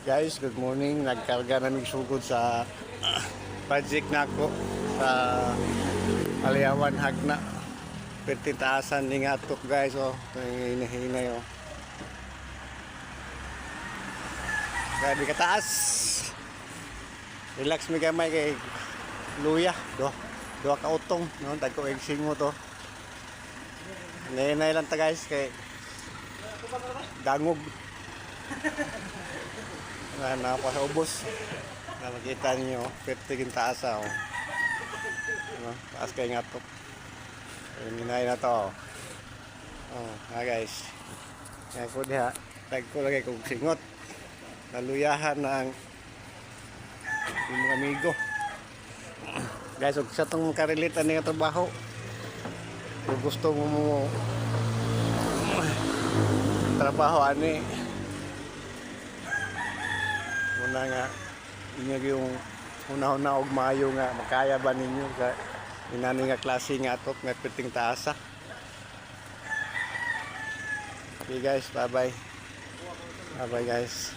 Guys, good morning. Nagkarga na nagsugod sa project na ako sa Aliawan Hagna. Pertitaasan ni nga ito guys. Oh, hinahinay oh. Kaya di kataas. Relax mi gamay kay luya. Dua ka utong. No? Dagko yung singo to. Hinahinay lang ta guys kay dangog. Na pa sa ubos na makita niyo pertigin taas oh. Taas kay nga to hinay na to guys kaya ko diha tagko lagi kong singot naluyahan na ang mga amigo guys og sa tong karelita ni nga trabaho kung gusto mo trabaho ani una nga inyo yung una-una og maayo nga makaya ba ninyo sa inani nga klase nga atok nga piting taasa. Okay guys, bye bye guys.